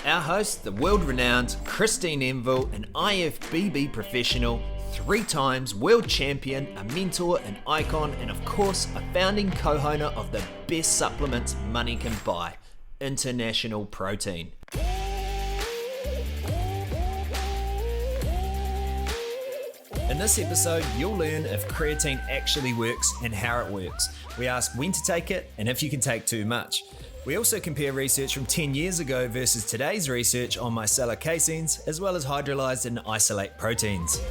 Our host, the world-renowned Christine Enville, an IFBB professional, 3 times world champion, a mentor, an icon, and of course, a founding co-owner of the best supplements money can buy, International Protein. In this episode, you'll learn if creatine actually works and how it works. We ask when to take it and if you can take too much. We also compare research from 10 years ago versus today's research on micellar caseins, as well as hydrolysed and isolate proteins.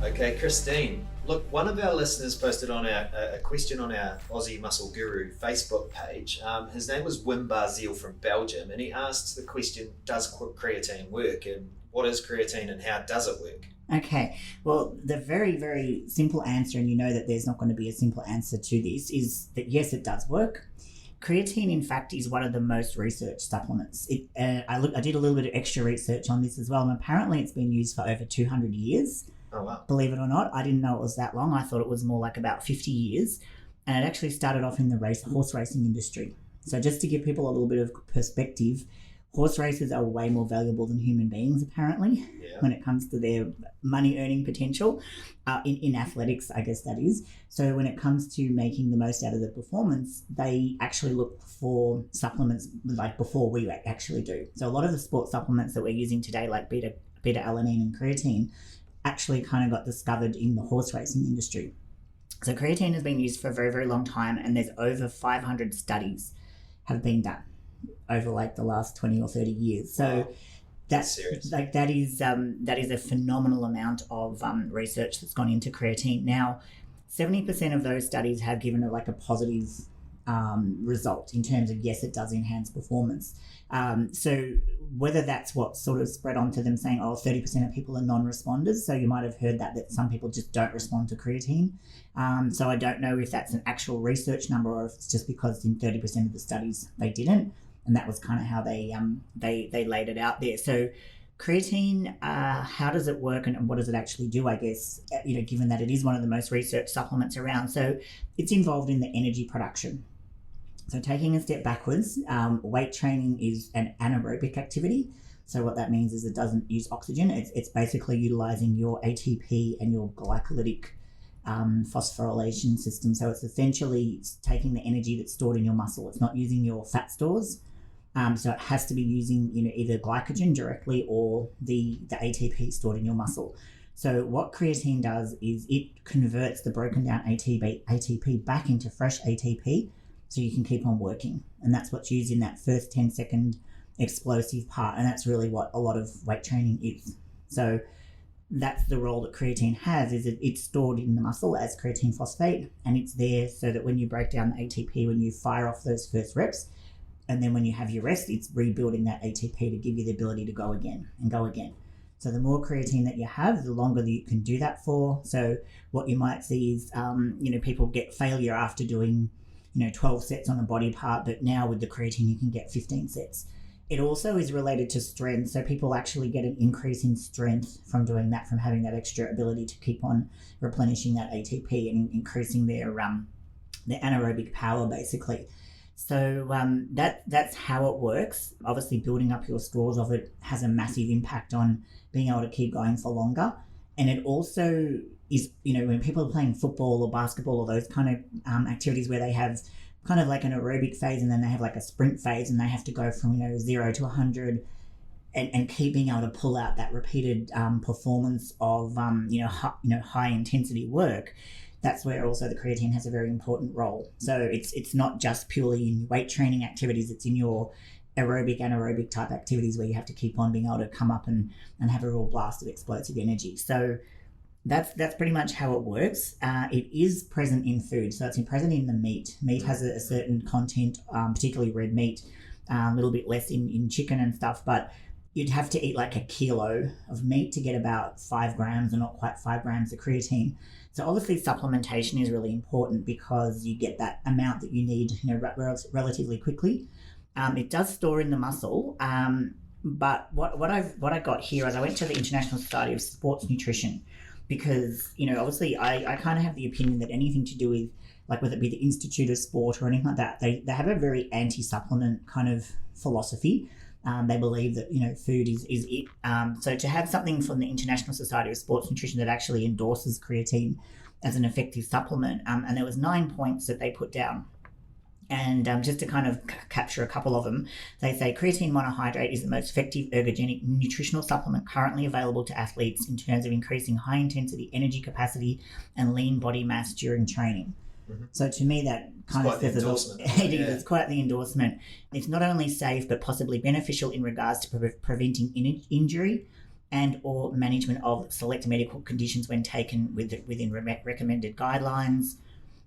Okay, Christine, look, one of our listeners posted on a question on our Aussie Muscle Guru Facebook page. His name was Wim Barzil from Belgium, and he asked the question, does creatine work? And what is creatine and how does it work? Okay, well, the very, very simple answer, and you know that there's not going to be a simple answer to this, is that yes, it does work. Creatine, in fact, is one of the most researched supplements. I did a little bit of extra research on this as well, and apparently it's been used for over 200 years. Oh, wow. Believe it or not, I didn't know it was that long. I thought it was more like about 50 years, and it actually started off in the horse racing industry. So just to give people a little bit of perspective, horse races are way more valuable than human beings, apparently, when it comes to their money earning potential in athletics, I guess that is. So when it comes to making the most out of the performance, they actually look for supplements like before we actually do. So a lot of the sports supplements that we're using today, like beta-alanine and creatine, actually kind of got discovered in the horse racing industry. So creatine has been used for a very, very long time, and there's over 500 studies have been done over like the last 20 or 30 years. So that is a phenomenal amount of research that's gone into creatine. Now, 70% of those studies have given it like a positive result in terms of, yes, it does enhance performance. So whether that's what sort of spread onto them saying, 30% of people are non-responders. So you might have heard that some people just don't respond to creatine. So I don't know if that's an actual research number or if it's just because in 30% of the studies they didn't. And that was kind of how they laid it out there. So creatine, how does it work and what does it actually do, I guess, given that it is one of the most researched supplements around. So it's involved in the energy production. So taking a step backwards, weight training is an anaerobic activity. So what that means is it doesn't use oxygen. It's basically utilizing your ATP and your glycolytic phosphorylation system. So it's essentially taking the energy that's stored in your muscle. It's not using your fat stores. So it has to be using either glycogen directly or the ATP stored in your muscle. So what creatine does is it converts the broken down ATP back into fresh ATP so you can keep on working. And that's what's used in that first 10-second explosive part. And that's really what a lot of weight training is. So that's the role that creatine has, is it's stored in the muscle as creatine phosphate, and it's there so that when you break down the ATP, when you fire off those first reps, and then when you have your rest, it's rebuilding that ATP to give you the ability to go again and go again. So the more creatine that you have, the longer that you can do that for. So what you might see is, people get failure after doing, 12 sets on a body part, but now with the creatine, you can get 15 sets. It also is related to strength. So people actually get an increase in strength from doing that, from having that extra ability to keep on replenishing that ATP and increasing their anaerobic power, basically. So that's how it works. Obviously, building up your stores of it has a massive impact on being able to keep going for longer. And it also is, when people are playing football or basketball or those kind of activities where they have kind of like an aerobic phase and then they have like a sprint phase and they have to go from 0 to 100 and keep being able to pull out that repeated performance of high intensity work. That's where also the creatine has a very important role. So it's not just purely in weight training activities, it's in your aerobic, anaerobic type activities where you have to keep on being able to come up and have a real blast of explosive energy. So that's pretty much how it works. It is present in food, so it's present in the meat. Meat has a certain content, particularly red meat, a little bit less in chicken and stuff, but you'd have to eat like a kilo of meat to get about 5 grams or not quite 5 grams of creatine. So obviously supplementation is really important because you get that amount that you need relatively quickly. It does store in the muscle, but what I got here is I went to the International Society of Sports Nutrition because, obviously I kind of have the opinion that anything to do with like whether it be the Institute of Sport or anything like that, they have a very anti-supplement kind of philosophy. They believe that, food is it. So to have something from the International Society of Sports Nutrition that actually endorses creatine as an effective supplement, and there was 9 points that they put down. And just to kind of capture a couple of them, they say creatine monohydrate is the most effective ergogenic nutritional supplement currently available to athletes in terms of increasing high-intensity energy capacity and lean body mass during training. Mm-hmm. So to me, that kind of says it's quite the endorsement. It's not only safe, but possibly beneficial in regards to preventing injury and or management of select medical conditions when taken within recommended guidelines.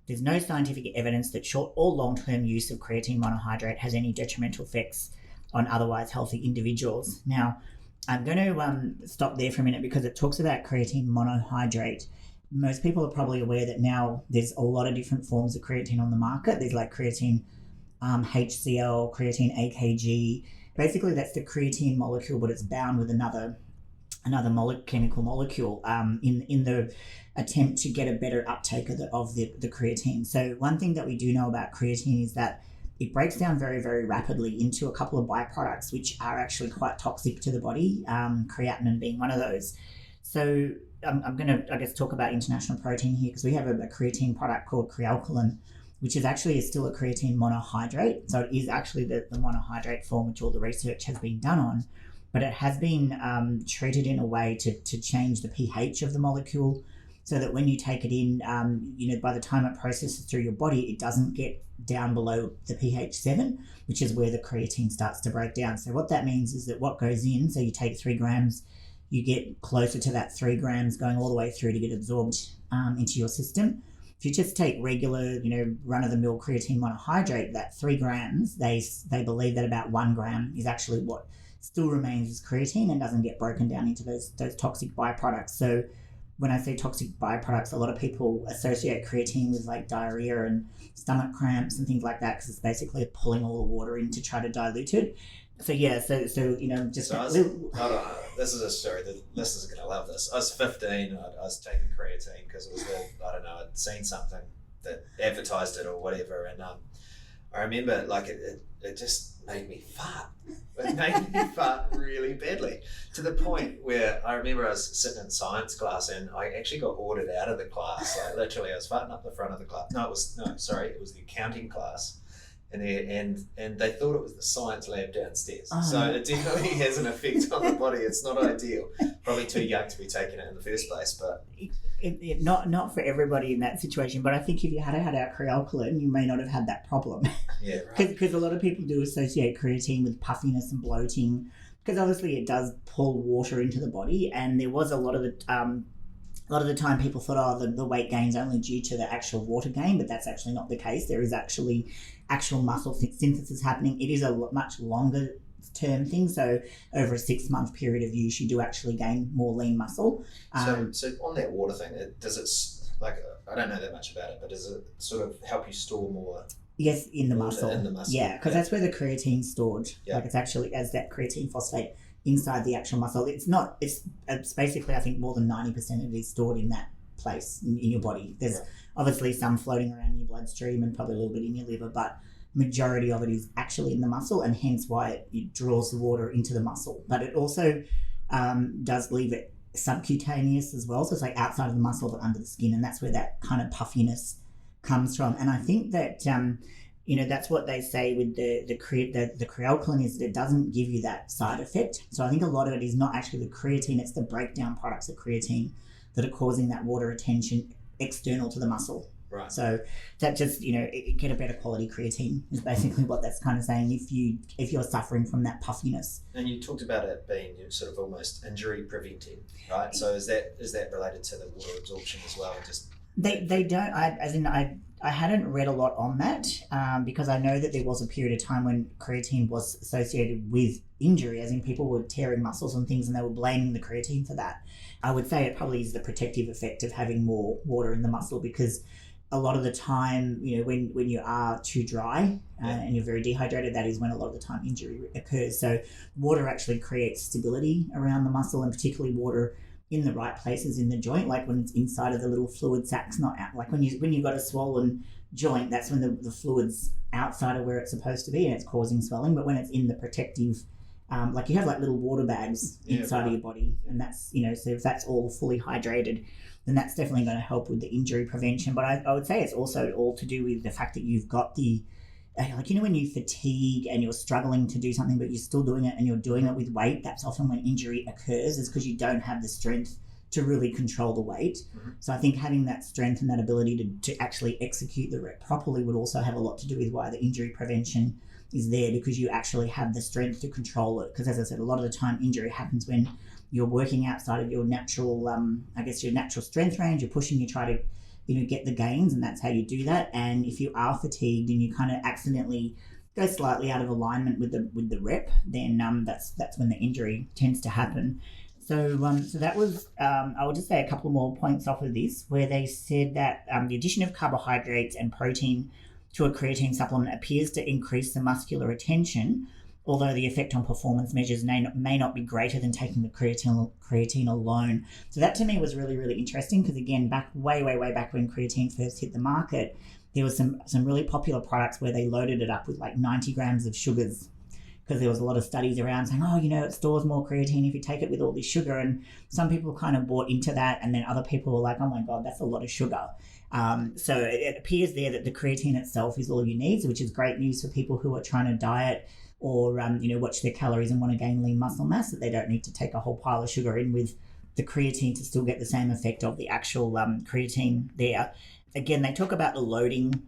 There's no scientific evidence that short or long-term use of creatine monohydrate has any detrimental effects on otherwise healthy individuals. Now, I'm going to stop there for a minute because it talks about creatine monohydrate. Most people are probably aware that now there's a lot of different forms of creatine on the market. There's like creatine HCl, creatine AKG. Basically, that's the creatine molecule, but it's bound with another chemical molecule in the attempt to get a better uptake of the creatine. So one thing that we do know about creatine is that it breaks down very, very rapidly into a couple of byproducts, which are actually quite toxic to the body, creatinine being one of those. So I'm going to, I guess, talk about International Protein here because we have a creatine product called Crealkaline, which is actually still a creatine monohydrate. So it is actually the monohydrate form, which all the research has been done on. But it has been treated in a way to change the pH of the molecule so that when you take it in, by the time it processes through your body, it doesn't get down below the pH 7, which is where the creatine starts to break down. So what that means is that what goes in, so you take 3 grams, you get closer to that 3 grams going all the way through to get absorbed into your system. If you just take regular, run-of-the-mill creatine monohydrate, that 3 grams, they believe that about 1 gram is actually what still remains as creatine and doesn't get broken down into those toxic byproducts. So when I say toxic byproducts, a lot of people associate creatine with like diarrhea and stomach cramps and things like that because it's basically pulling all the water in to try to dilute it. So yeah, so just hold on. This is a story. The listeners are going to love this. I was 15. I was taking creatine because it was I'd seen something that advertised it or whatever, and I remember like it just made me fart. It made me fart really badly to the point where I remember I was sitting in science class and I actually got ordered out of the class. Like literally, I was farting up the front of the class. It was the accounting class. And they thought it was the science lab downstairs. So it definitely has an effect on the body. It's not ideal. Probably too young to be taking it in the first place, but not for everybody in that situation. But I think if you had our Crealkaline, you may not have had that problem. Yeah, right. Because a lot of people do associate creatine with puffiness and bloating. Because obviously it does pull water into the body, and there was a lot of the time people thought, the weight gain's only due to the actual water gain, but that's actually not the case. There is actually actual muscle synthesis happening. It is a much longer term thing. So over a 6-month period of use, you do actually gain more lean muscle. So on that water thing, does it, like, I don't know that much about it, but does it sort of help you store more? Yes, in the muscle. In the muscle. Yeah, because that's where the creatine's stored. Yeah. Like it's actually as that creatine phosphate inside the actual muscle. It's basically, I think more than 90% of it is stored in that place in your body. There's obviously some floating around in your bloodstream and probably a little bit in your liver, but majority of it is actually in the muscle, and hence why it draws the water into the muscle. But it also does leave it subcutaneous as well. So it's like outside of the muscle but under the skin, and that's where that kind of puffiness comes from. And I think that that's what they say with the Crealkaline is that it doesn't give you that side effect. So I think a lot of it is not actually the creatine, it's the breakdown products of creatine that are causing that water retention external to the muscle. Right. So that just, get a better quality creatine is basically what that's kind of saying if you're suffering from that puffiness. And you talked about it being sort of almost injury preventing, right? So is that related to the water absorption as well? Just They don't. I hadn't read a lot on that because I know that there was a period of time when creatine was associated with injury, as in people were tearing muscles and things, and they were blaming the creatine for that. I would say it probably is the protective effect of having more water in the muscle, because a lot of the time, when you are too dry and you're very dehydrated, that is when a lot of the time injury occurs. So water actually creates stability around the muscle, and particularly water in the right places in the joint, like when it's inside of the little fluid sacs, not out. Like when you've got a swollen joint, that's when the fluid's outside of where it's supposed to be and it's causing swelling. But when it's in the protective, like you have like little water bags inside of your body, and that's, so if that's all fully hydrated, then that's definitely going to help with the injury prevention. But I would say it's also all to do with the fact that you've got the, like, when you fatigue and you're struggling to do something, but you're still doing it and you're doing it with weight, that's often when injury occurs, is because you don't have the strength to really control the weight. So I think having that strength and that ability to actually execute the rep properly would also have a lot to do with why the injury prevention is there, because you actually have the strength to control it. Because as I said, a lot of the time injury happens when you're working outside of your natural, your natural strength range. You're pushing, you try to, get the gains, and that's how you do that. And if you are fatigued and you kind of accidentally go slightly out of alignment with the rep, then that's when the injury tends to happen. So that was, I will just say a couple more points off of this, where they said that the addition of carbohydrates and protein to a creatine supplement appears to increase the muscular retention, although the effect on performance measures may not be greater than taking the creatine alone. So that to me was really, really interesting, because again, way back when creatine first hit the market, there was some really popular products where they loaded it up with like 90 grams of sugars, because there was a lot of studies around saying, it stores more creatine if you take it with all this sugar. And some people kind of bought into that, and then other people were like, oh my God, that's a lot of sugar. So it appears there that the creatine itself is all you need, which is great news for people who are trying to diet or, watch their calories and want to gain lean muscle mass, that they don't need to take a whole pile of sugar in with the creatine to still get the same effect of the actual creatine there. Again, they talk about the loading,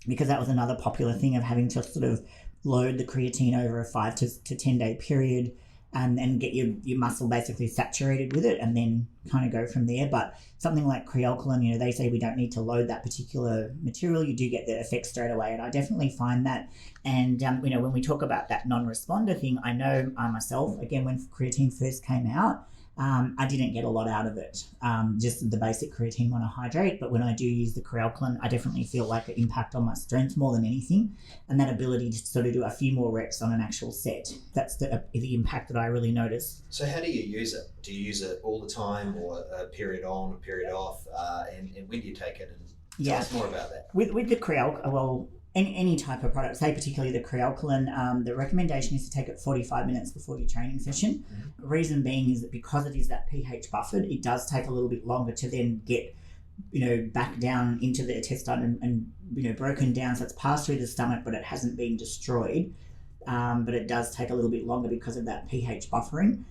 because that was another popular thing of having to sort of load the creatine over a 5 to 10 day period, and get your muscle basically saturated with it, and then kind of go from there. But something like creolcolin, they say we don't need to load that particular material. You do get the effect straight away, and I definitely find that. And when we talk about that non-responder thing, I know I myself, again, when creatine first came out, I didn't get a lot out of it, just the basic creatine monohydrate. But when I do use the creolcolin, I definitely feel like an impact on my strength more than anything, and that ability to sort of do a few more reps on an actual set. That's the impact that I really notice. So how do you use it? Do you use it all the time, or a period on, a period off, and when do you take it? And tell us more about that. With the creolcolin, any type of product, say particularly the creolcolin, the recommendation is to take it 45 minutes before your training session. The reason being is that because it is that pH buffered, it does take a little bit longer to then get, back down into the intestine and broken down. So it's passed through the stomach, but it hasn't been destroyed. But it does take a little bit longer because of that pH buffering.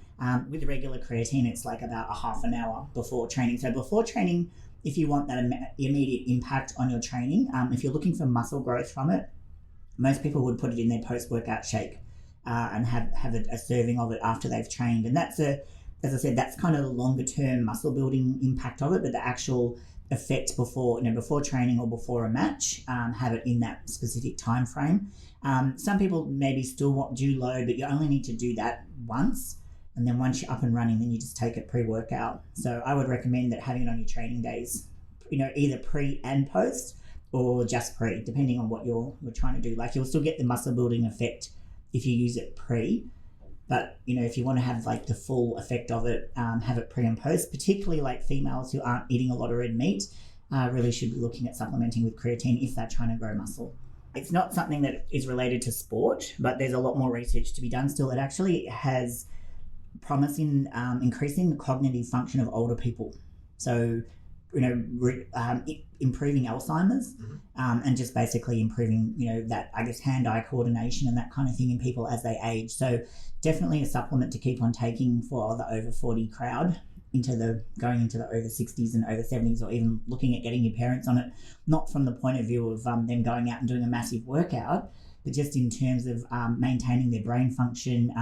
With the regular creatine, it's like about a half an hour before training. So before training, if you want that immediate impact on your training, if you're looking for muscle growth from it, most people would put it in their post-workout shake and have a serving of it after they've trained. And that's as I said, that's kind of the longer-term muscle building impact of it, but the actual effect before training or before a match, have it in that specific time frame. Some people maybe still do load, but you only need to do that once. And then once you're up and running, then you just take it pre-workout. So I would recommend that having it on your training days, either pre and post, or just pre, depending on what you're trying to do. Like, you'll still get the muscle building effect if you use it pre, but if you want to have like the full effect of it, have it pre and post. Particularly like females who aren't eating a lot of red meat, really should be looking at supplementing with creatine if they're trying to grow muscle. It's not something that is related to sport, but there's a lot more research to be done still. It actually has promise in increasing the cognitive function of older people. So, improving Alzheimer's, and just basically improving, that, I guess, hand-eye coordination and that kind of thing in people as they age. So definitely a supplement to keep on taking for the over 40 crowd, going into the over 60s and over 70s, or even looking at getting your parents on it, not from the point of view of them going out and doing a massive workout, but just in terms of maintaining their brain function,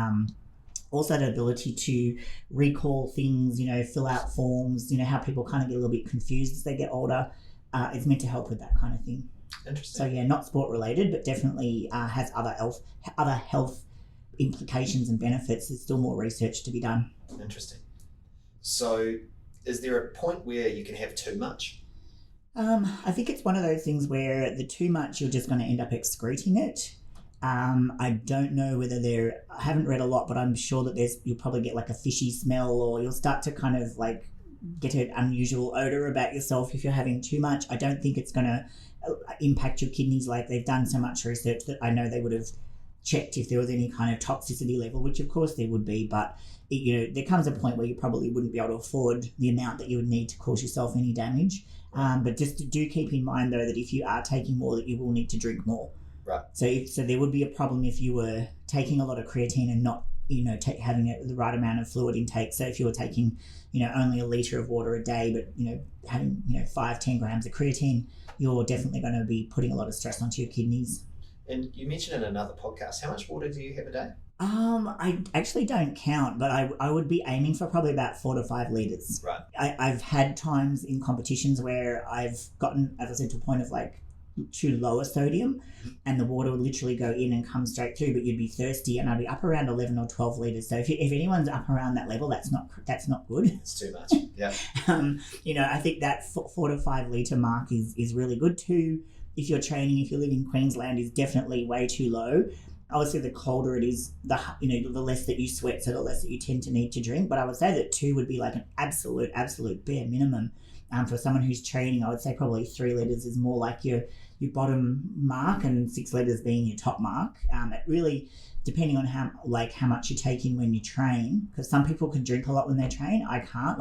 also the ability to recall things, fill out forms, how people kind of get a little bit confused as they get older. It's meant to help with that kind of thing. Interesting. So yeah, not sport related, but definitely has other health implications and benefits. There's still more research to be done. Interesting. So is there a point where you can have too much? I think it's one of those things where the too much, you're just going to end up excreting it. I don't know whether I haven't read a lot, but I'm sure that you'll probably get like a fishy smell, or you'll start to kind of like get an unusual odor about yourself if you're having too much. I don't think it's going to impact your kidneys. Like, they've done so much research that I know they would have checked if there was any kind of toxicity level, which of course there would be, but there comes a point where you probably wouldn't be able to afford the amount that you would need to cause yourself any damage. But just do keep in mind, though, that if you are taking more, that you will need to drink more. Right. So there would be a problem if you were taking a lot of creatine and not, having the right amount of fluid intake. So if you were taking, only a litre of water a day, but, having, 5-10 grams of creatine, you're definitely going to be putting a lot of stress onto your kidneys. And you mentioned in another podcast, how much water do you have a day? I actually don't count, but I would be aiming for probably about 4 to 5 litres. Right. I've had times in competitions where I've gotten, as I said, to a point of like too low a sodium, and the water would literally go in and come straight through, but you'd be thirsty, and I'd be up around 11 or 12 litres. So if anyone's up around that level, that's not good. It's too much. Yeah. I think that 4 to 5 litre mark is really good too. If you're training, if you live in Queensland, is definitely way too low. Obviously, the colder it is, the less that you sweat, so the less that you tend to need to drink. But I would say that 2 would be like an absolute bare minimum. For someone who's training, I would say probably 3 litres is more like your bottom mark, and 6 litres being your top mark. It really, depending on how much you take in when you train, because some people can drink a lot when they train. I can't.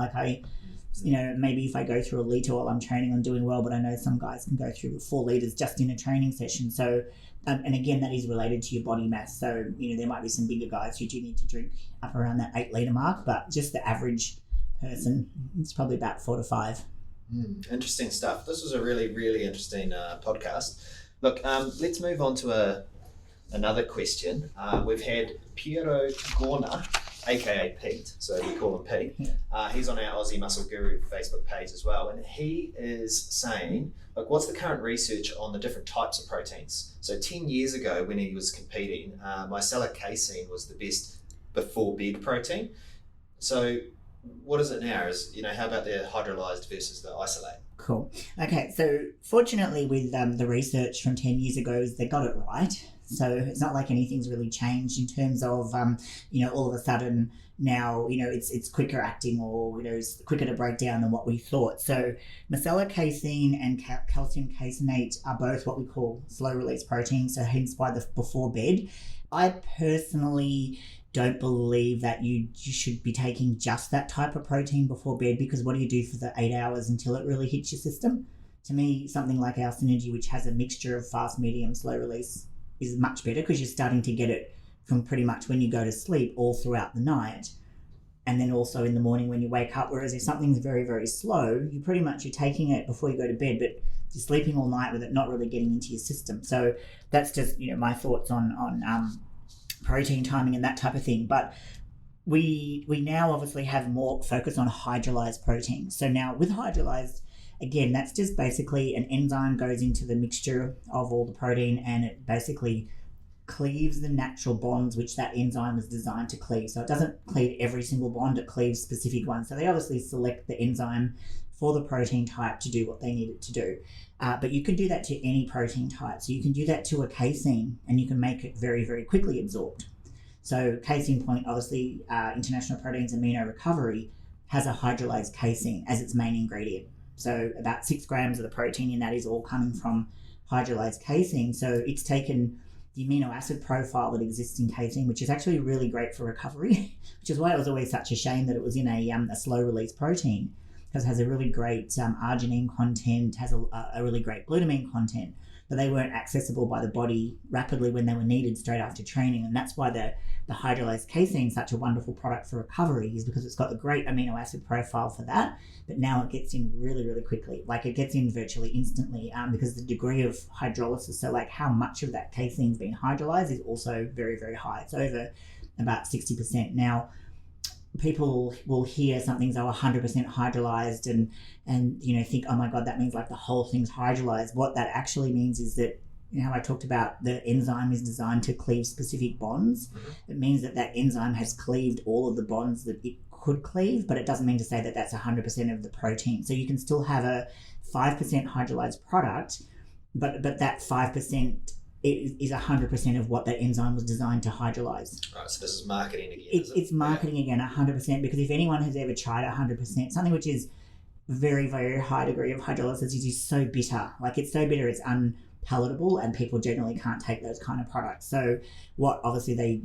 Maybe if I go through a litre while I'm training, I'm doing well, but I know some guys can go through 4 litres just in a training session. So, and again, that is related to your body mass. So, there might be some bigger guys who do need to drink up around that 8 litre mark, but just the average person, it's probably about 4 to 5. Interesting stuff. This was a really, really interesting podcast. Look, let's move on to another question. We've had Piero Gorna, aka Pete, so we call him Pete. Yeah. He's on our Aussie Muscle Guru Facebook page as well, and he is saying, what's the current research on the different types of proteins? So 10 years ago, when he was competing, Micellar Casein was the best before bed protein. So what is it now? How about the hydrolysed versus the isolate? Cool. Okay, so fortunately with the research from 10 years ago, they got it right. So it's not like anything's really changed in terms of, all of a sudden now, it's quicker acting, or, it's quicker to break down than what we thought. So micellar casein and calcium caseinate are both what we call slow release proteins, so hence why the before bed. I personally don't believe that you should be taking just that type of protein before bed, because what do you do for the 8 hours until it really hits your system? To me, something like our Synergy, which has a mixture of fast, medium, slow release, is much better, because you're starting to get it from pretty much when you go to sleep all throughout the night, and then also in the morning when you wake up. Whereas if something's very, very slow, you're taking it before you go to bed, but you're sleeping all night with it not really getting into your system. So that's just my thoughts on protein timing and that type of thing. But we now obviously have more focus on hydrolyzed protein. So now with hydrolyzed, again, that's just basically an enzyme goes into the mixture of all the protein, and it basically cleaves the natural bonds which that enzyme is designed to cleave. So it doesn't cleave every single bond, it cleaves specific ones. So they obviously select the enzyme for the protein type to do what they need it to do. But you can do that to any protein type. So you can do that to a casein, and you can make it very, very quickly absorbed. So casein point, obviously, International Proteins Amino Recovery has a hydrolyzed casein as its main ingredient. So about 6 grams of the protein in that is all coming from hydrolyzed casein. So it's taken the amino acid profile that exists in casein, which is actually really great for recovery, which is why it was always such a shame that it was in a slow release protein, because it has a really great arginine content, has a really great glutamine content, but they weren't accessible by the body rapidly when they were needed straight after training. And that's why the hydrolyzed casein is such a wonderful product for recovery, is because it's got a great amino acid profile for that, but now it gets in really, really quickly. Like, it gets in virtually instantly, because the degree of hydrolysis, so like how much of that casein's been hydrolyzed, is also very, very high. It's over about 60%. Now, people will hear something's 100% hydrolyzed and think, oh my God, that means like the whole thing's hydrolyzed. What that actually means is that, how I talked about the enzyme is designed to cleave specific bonds. Mm-hmm. It means that enzyme has cleaved all of the bonds that it could cleave, but it doesn't mean to say that that's 100% of the protein. So you can still have a 5% hydrolyzed product, but that 5% it is 100% of what that enzyme was designed to hydrolyze. Right, so this is marketing again. It's marketing again, 100%, because if anyone has ever tried 100%, something which is very, very high degree of hydrolysis is so bitter. Like, it's so bitter, it's unpalatable, and people generally can't take those kind of products. So what obviously they,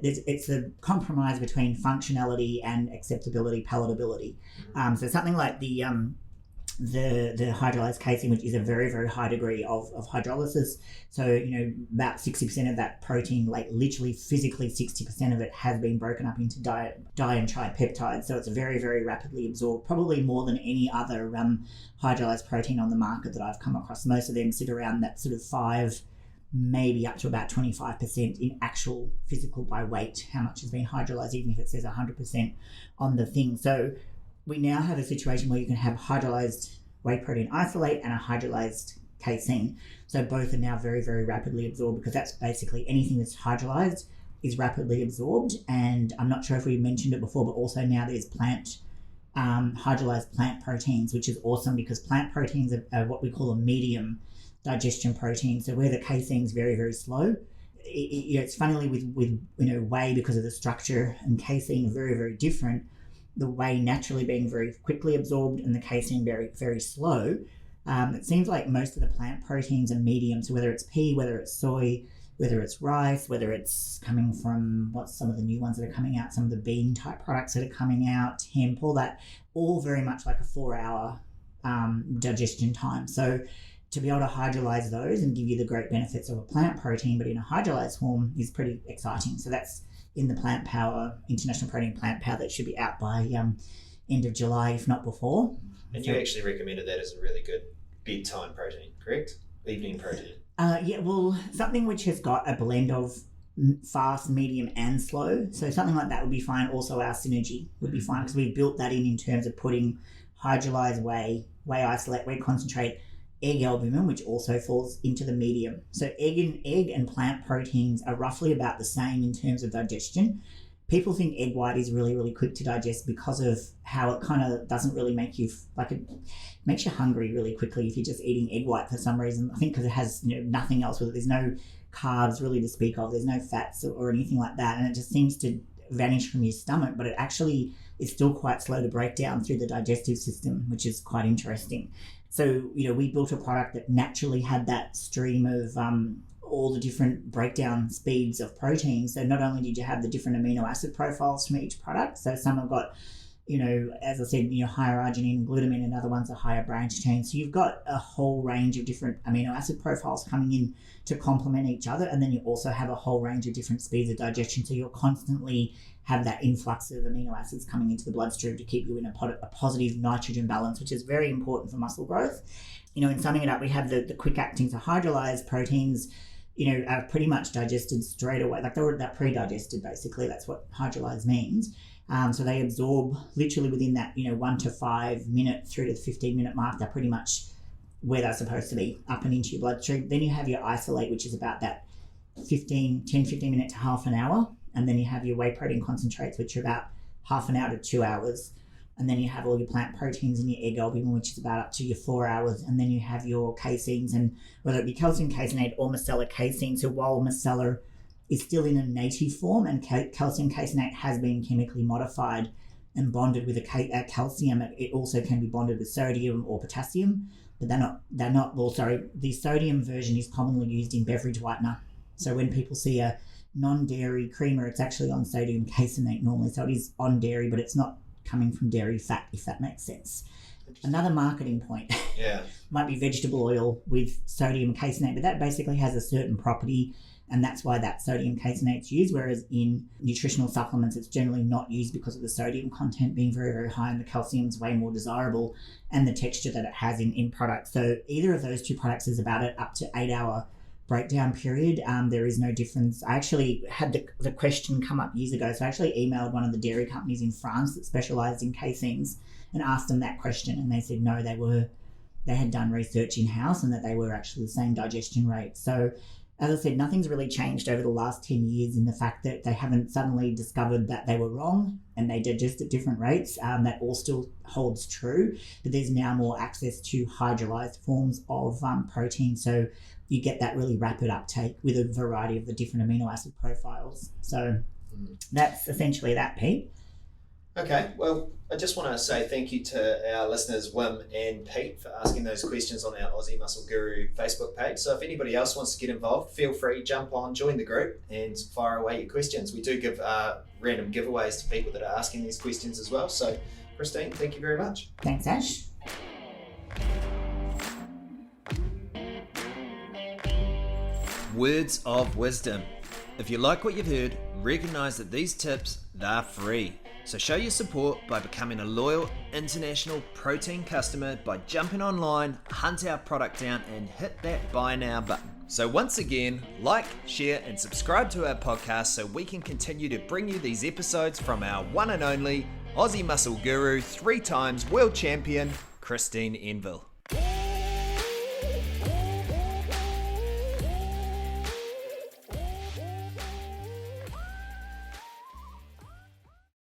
it's a compromise between functionality and acceptability, palatability. So something like the hydrolysed casein, which is a very, very high degree of hydrolysis. So, about 60% of that protein, like literally physically 60% of it has been broken up into di and tripeptides. So it's very, very rapidly absorbed, probably more than any other hydrolyzed protein on the market that I've come across. Most of them sit around that sort of 5, maybe up to about 25% in actual physical by weight, how much has been hydrolyzed, even if it says 100% on the thing. So we now have a situation where you can have hydrolyzed whey protein isolate and a hydrolyzed casein. So both are now very, very rapidly absorbed, because that's basically anything that's hydrolyzed is rapidly absorbed. And I'm not sure if we mentioned it before, but also now there's hydrolyzed plant proteins, which is awesome, because plant proteins are what we call a medium digestion protein. So where the casein is very, very slow, it's funnily with whey, because of the structure, and casein are very, very different. The whey naturally being very quickly absorbed and the casein very, very slow. It seems like most of the plant proteins are medium. So whether it's pea, whether it's soy, whether it's rice, whether it's coming from what's some of the new ones that are coming out, some of the bean type products that are coming out, hemp, all that, all very much like a 4-hour digestion time. So to be able to hydrolyze those and give you the great benefits of a plant protein, but in a hydrolyzed form, is pretty exciting. So that's in the Plant Power, International Protein Plant Power, that should be out by end of July, if not before. And you actually recommended that as a really good bedtime protein, correct? Evening protein. Yeah, well, something which has got a blend of fast, medium, and slow. So something like that would be fine. Also, our synergy would be fine, because we've built that in terms of putting hydrolyzed whey isolate, whey concentrate, egg albumin, which also falls into the medium. So egg and plant proteins are roughly about the same in terms of digestion. People think egg white is really, really quick to digest because of how it kind of doesn't really make you, like, it makes you hungry really quickly if you're just eating egg white for some reason. I think because it has nothing else with it. There's no carbs really to speak of. There's no fats or anything like that. And it just seems to vanish from your stomach, but it actually is still quite slow to break down through the digestive system, which is quite interesting. So, we built a product that naturally had that stream of all the different breakdown speeds of protein. So not only did you have the different amino acid profiles from each product, so some have got, as I said, higher arginine, glutamine, and other ones are higher branch chain. So you've got a whole range of different amino acid profiles coming in to complement each other. And then you also have a whole range of different speeds of digestion. So you'll constantly have that influx of amino acids coming into the bloodstream to keep you in a positive nitrogen balance, which is very important for muscle growth. In summing it up, we have the quick acting to hydrolyzed proteins, are pretty much digested straight away. Like they're pre-digested, basically. That's what hydrolyzed means. So they absorb literally within that, 1 to 5 minute through to the 15-minute mark. They're pretty much where they're supposed to be, up and into your bloodstream. Then you have your isolate, which is about that 15 minutes to half an hour. And then you have your whey protein concentrates, which are about half an hour to 2 hours. And then you have all your plant proteins in your egg albumin, which is about up to your 4 hours. And then you have your caseins, and whether it be calcium caseinate or micellar casein. So while micellar is still in a native form and calcium caseinate has been chemically modified and bonded with a calcium, it also can be bonded with sodium or potassium. But the sodium version is commonly used in beverage whitener. So when people see a non-dairy creamer, it's actually on sodium caseinate normally. So it is on dairy, but it's not coming from dairy fat, if that makes sense. Another marketing point might be vegetable oil with sodium caseinate, but that basically has a certain property, and that's why that sodium caseinate is used, whereas in nutritional supplements it's generally not used because of the sodium content being very, very high, and the calcium is way more desirable, and the texture that it has in products. So either of those two products is about it up to 8-hour breakdown period. There is no difference. I actually had the question come up years ago, so I actually emailed one of the dairy companies in France that specialised in caseins and asked them that question, and they said no, they had done research in-house and that they were actually the same digestion rate. So as I said, nothing's really changed over the last 10 years in the fact that they haven't suddenly discovered that they were wrong and they digest at different rates. That all still holds true, but there's now more access to hydrolyzed forms of protein. So you get that really rapid uptake with a variety of the different amino acid profiles. So that's essentially that, Pete. Okay, well, I just want to say thank you to our listeners, Wim and Pete, for asking those questions on our Aussie Muscle Guru Facebook page. So if anybody else wants to get involved, feel free, jump on, join the group and fire away your questions. We do give random giveaways to people that are asking these questions as well. So Christine, thank you very much. Thanks, Ash. Words of wisdom. If you like what you've heard, recognize that these tips, they're free. So show your support by becoming a loyal international protein customer by jumping online, hunt our product down and hit that buy now button. So once again, like, share and subscribe to our podcast so we can continue to bring you these episodes from our one and only Aussie Muscle Guru, 3 times world champion, Christine Enville.